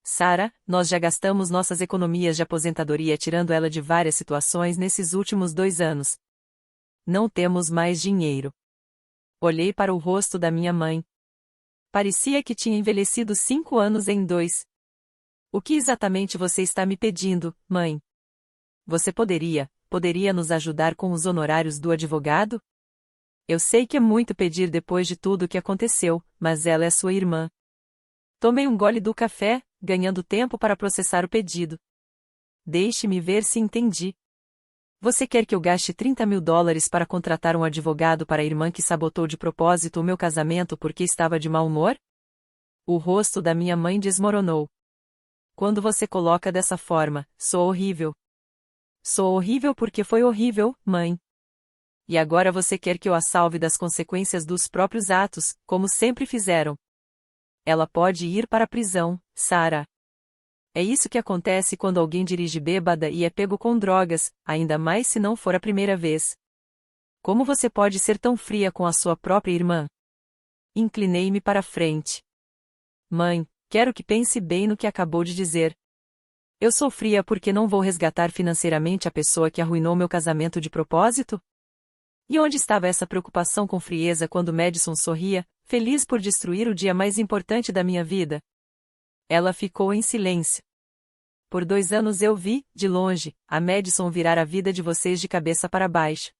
Sarah, nós já gastamos nossas economias de aposentadoria tirando ela de várias situações nesses últimos 2 anos. Não temos mais dinheiro. Olhei para o rosto da minha mãe. Parecia que tinha envelhecido 5 anos em 2. O que exatamente você está me pedindo, mãe? Você poderia nos ajudar com os honorários do advogado? Eu sei que é muito pedir depois de tudo o que aconteceu, mas ela é sua irmã. Tomei um gole do café, ganhando tempo para processar o pedido. Deixe-me ver se entendi. Você quer que eu gaste $30.000 para contratar um advogado para a irmã que sabotou de propósito o meu casamento porque estava de mau humor? O rosto da minha mãe desmoronou. Quando você coloca dessa forma, sou horrível. Sou horrível porque foi horrível, mãe. E agora você quer que eu a salve das consequências dos próprios atos, como sempre fizeram. Ela pode ir para a prisão, Sarah. É isso que acontece quando alguém dirige bêbada e é pego com drogas, ainda mais se não for a primeira vez. Como você pode ser tão fria com a sua própria irmã? Inclinei-me para frente. Mãe, quero que pense bem no que acabou de dizer. Eu sou fria porque não vou resgatar financeiramente a pessoa que arruinou meu casamento de propósito? E onde estava essa preocupação com frieza quando Madison sorria, feliz por destruir o dia mais importante da minha vida? Ela ficou em silêncio. Por 2 anos eu vi, de longe, a Madison virar a vida de vocês de cabeça para baixo.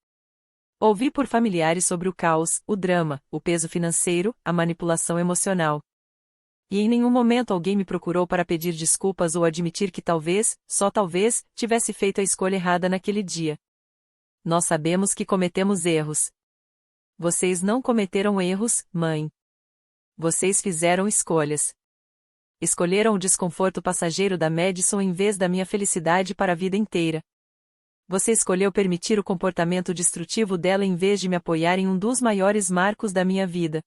Ouvi por familiares sobre o caos, o drama, o peso financeiro, a manipulação emocional. E em nenhum momento alguém me procurou para pedir desculpas ou admitir que talvez, só talvez, tivesse feito a escolha errada naquele dia. Nós sabemos que cometemos erros. Vocês não cometeram erros, mãe. Vocês fizeram escolhas. Escolheram o desconforto passageiro da Madison em vez da minha felicidade para a vida inteira. Você escolheu permitir o comportamento destrutivo dela em vez de me apoiar em um dos maiores marcos da minha vida.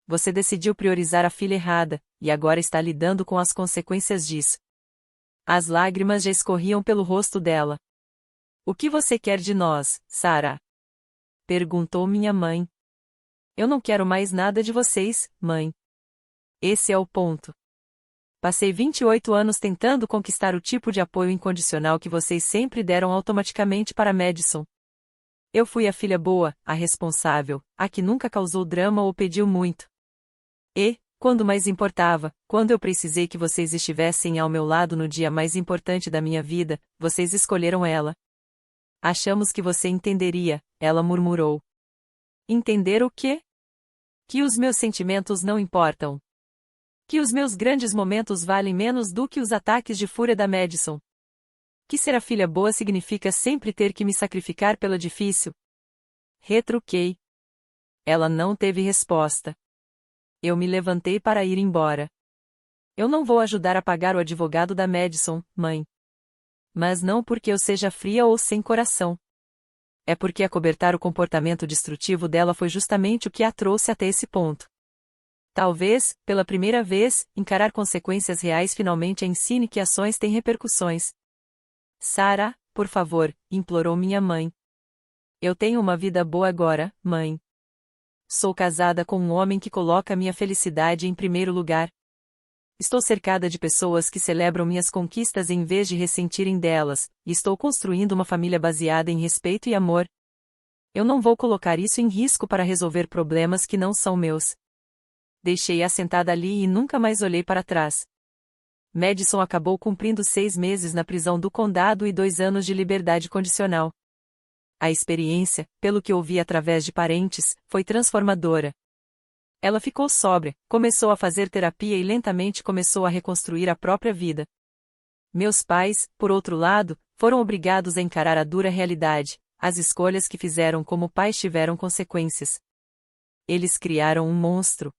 Você decidiu priorizar a filha errada, e agora está lidando com as consequências disso. As lágrimas já escorriam pelo rosto dela. O que você quer de nós, Sarah? Perguntou minha mãe. Eu não quero mais nada de vocês, mãe. Esse é o ponto. Passei 28 anos tentando conquistar o tipo de apoio incondicional que vocês sempre deram automaticamente para Madison. Eu fui a filha boa, a responsável, a que nunca causou drama ou pediu muito. E, quando mais importava, quando eu precisei que vocês estivessem ao meu lado no dia mais importante da minha vida, vocês escolheram ela. Achamos que você entenderia, ela murmurou. Entender o quê? Que os meus sentimentos não importam. Que os meus grandes momentos valem menos do que os ataques de fúria da Madison. Que ser a filha boa significa sempre ter que me sacrificar pela difícil. Retruquei. Ela não teve resposta. Eu me levantei para ir embora. Eu não vou ajudar a pagar o advogado da Madison, mãe. Mas não porque eu seja fria ou sem coração. É porque acobertar o comportamento destrutivo dela foi justamente o que a trouxe até esse ponto. Talvez, pela primeira vez, encarar consequências reais finalmente a ensine que ações têm repercussões. Sarah, por favor, implorou minha mãe. Eu tenho uma vida boa agora, mãe. Sou casada com um homem que coloca minha felicidade em primeiro lugar. Estou cercada de pessoas que celebram minhas conquistas em vez de ressentirem delas, e estou construindo uma família baseada em respeito e amor. Eu não vou colocar isso em risco para resolver problemas que não são meus. Deixei-a sentada ali e nunca mais olhei para trás. Madison acabou cumprindo 6 meses na prisão do condado e 2 anos de liberdade condicional. A experiência, pelo que ouvi através de parentes, foi transformadora. Ela ficou sóbria, começou a fazer terapia e lentamente começou a reconstruir a própria vida. Meus pais, por outro lado, foram obrigados a encarar a dura realidade. As escolhas que fizeram como pais tiveram consequências. Eles criaram um monstro.